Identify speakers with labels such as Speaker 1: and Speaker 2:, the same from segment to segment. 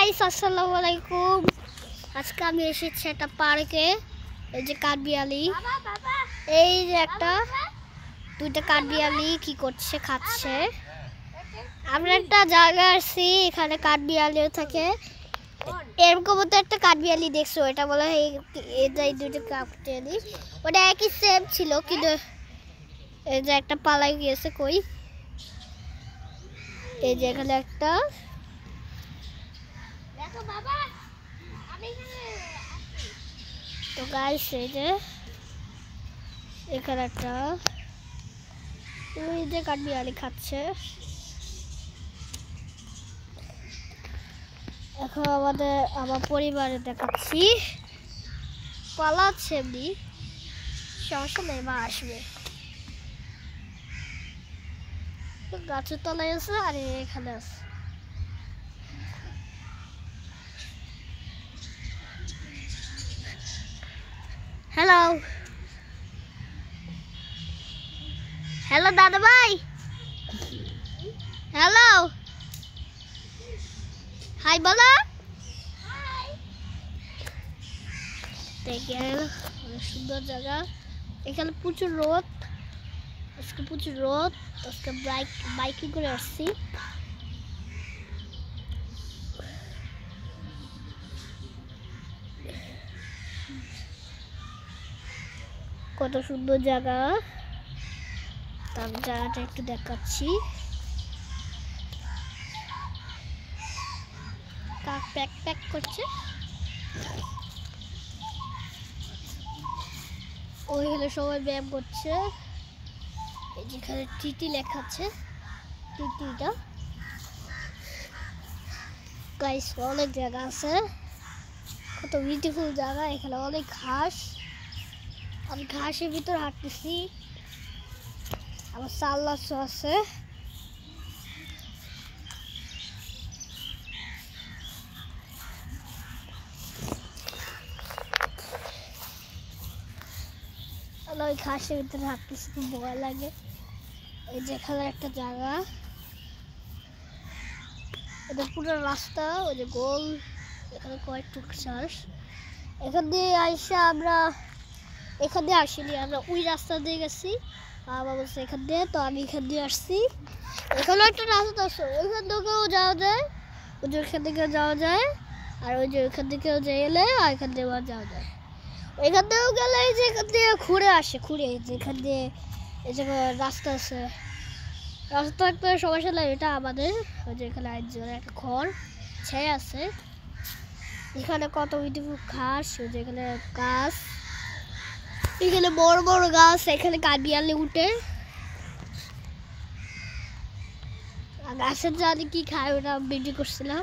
Speaker 1: Guys আসসালামু আলাইকুম। আজকে আমি এসেছি একটা পার্কে। এই যে কাঠবিড়ালি, এই যে দুইটা কাঠবিড়ালি কি করছে, খাচ্ছে। আমরা একটা জায়গা আসছি, এখানে কাঠবিড়ালিও থাকে। এরকম তো একটা কাঠবিড়ালি দেখছো, এটা বলা হয় এই দুটো কাঠবিড়ালি, ওটা একই সেম ছিল, কিন্তু এই যে একটা পালাই গিয়েছে। কই, এই যে এখানে একটা। তো গাইস এই যে এখানে একটা, ওই যে কাঠবিড়ালি খাচ্ছে। এখন আমার পরিবারে দেখাচ্ছি, পালাচ্ছে এমনি, সমস্যা নেই, মা আসবে। গাছের তলায় আছে আর এখানে আছে। হ্যালো হ্যালো দাদা ভাই, হ্যালো, হাই বলো। দেখেন অনেক সুন্দর জায়গা, এখানে প্রচুর রোদ, আজকে প্রচুর রোদ। আজকে বাইকে করে আসছি। কত সুন্দর জায়গা, তার জায়গাটা একটু দেখাচ্ছি। কাক প্যাক প্যাক করছে, ওইখানে সবাই ব্যায়াম করছে। এই যেখানে টিটি লেখা আছে, টিটিটা গাইস, অনেক জায়গা আছে, কত বিউটিফুল জায়গা। এখানে অনেক ঘাস, আমি ঘাসের ভিতর হাঁটতেছি, আমার সাল্লাস আছে। ওই ঘাসের ভিতরে হাঁটতেছি, খুব ভয় লাগে। এই যেখানে একটা জায়গা, এটা পুরো রাস্তা, ওই যে গোল, এখানে কয়েকটুক শ্বাস। এখান দিয়ে আইসা আমরা, এখান দিয়ে আসিনি, আমরা ওই রাস্তা দিয়ে গেছি। বাবা বলছে এখান দিয়ে, তো আমি এখান দিয়ে আসছি। এখানে একটা রাস্তা আছে, ওইখান থেকেও যাওয়া যায়, ওই যে ওইখান থেকেও যাওয়া যায়, আর ওই যে ওইখান থেকেও গেলে আর এখান দিয়ে যাওয়া যায়। ওইখান থেকেও গেলে এই যে এখান দিয়ে ঘুরে আসে, ঘুরে যেখান দিয়ে এই যে রাস্তা আছে, রাস্তা একটা সমস্যা নাই। এটা আমাদের ওই যে এখানে একটা ঘর ছেয়ে আছে, এখানে কত বিউটিফুল ঘাস, ওই যে এখানে গাছ, এখানে বড় বড় গাছ, এখানে কাঠবিড়ালি উঠে। গাছের জানি কি খায়, ওটা ভিডিও করছিলাম।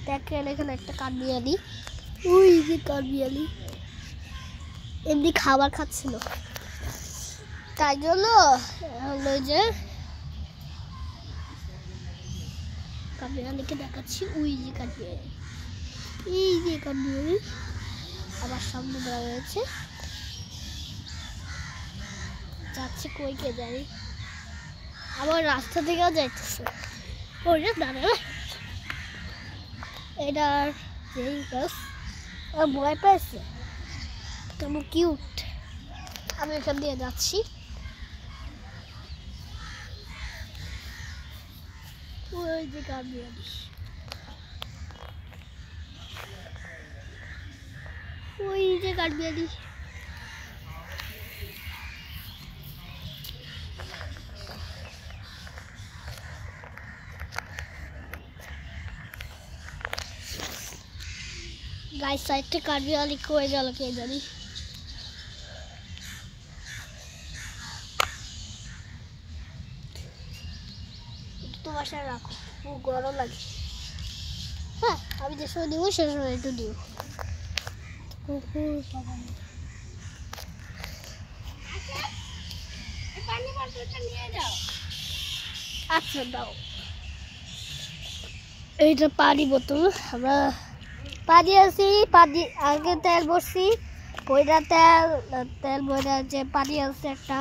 Speaker 1: দেখেন এখানে একটা কাঠবিড়ালি, ওই যে কাঠবিড়ালি এমনি খাবার খাচ্ছিল, তাই জন্য ওই যে কাঠবিড়ালিকে দেখাচ্ছি। ওই যে কাঠবিড়ালি, এই যে কাঠবিড়ালি আমার সামনে দেওয়া রয়েছে, যাচ্ছে কই কে জানি, আবার রাস্তা থেকেও যাইতেছে। ওই যে দাঁড়া, এটার যেই গাছ ভয় পেয়েছে, কেমন কিউট। আমি এখান দিয়ে যাচ্ছি, ওই যে কাঠবিড়ালি, ওই যে কাঠবিড়ালি। গাইস সাইডে কাঠবিড়ালি কই গেল কে জানি। একটু বাসায় রাখো, খুব গরম লাগে। হ্যাঁ, আমি যে সময় দিব সে সময় একটু দিও। আচ্ছা দাও, এইটা পানি বোতল। আমরা পানি আছি, পানি আগে তেল বসছি, বইটা তেল বইটা যে পানি আছে একটা,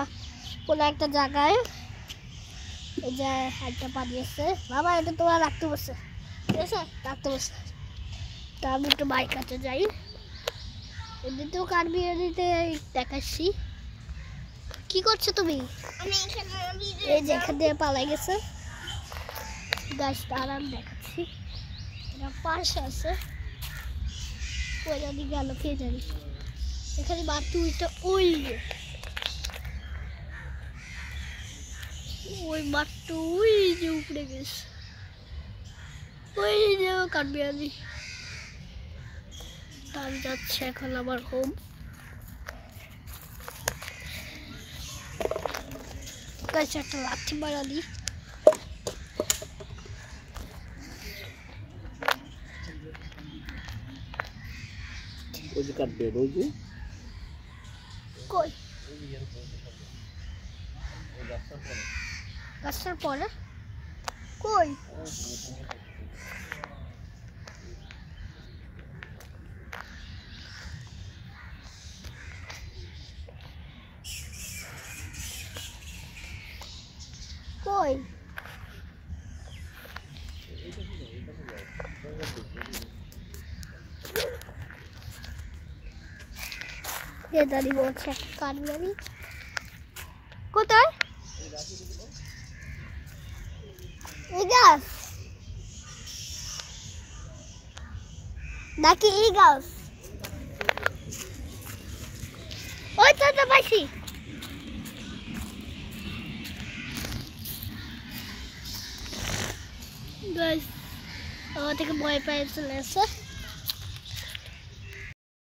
Speaker 1: কোনো একটা জায়গায় এই যে একটা পানি আছে বাবা, এটা তোমার রাখতে বসে, ঠিক আছে রাখতে বসে। তা আমি একটু বাইক কাছে যাই, এমনিতেও কার্বিয়ানিতে দেখাচ্ছি। কি করছো তুমি? এই যে এখান দিয়ে পালাই গেছে গাছটা, আরাম দেখাচ্ছি। এটা পাশে আছে, ওই জানি গেল কে জানি। এখানে মাতুইটা ওই ওই মাঠটা ওই যে উপরে গেছে, ওই যে কার্বিয়ানি। আমি যাচ্ছি এখন আমার হোম। গাছে একটা লাঠি মারা দিই। কই গাছটার পরে কই? কই এ দাদি বলছে কার্বিয়ানি কোথায়? এই গাছ নাকি এই গাছ? ওই তো পাইছি। আমার থেকে ভয় পেয়ে চলে আসে।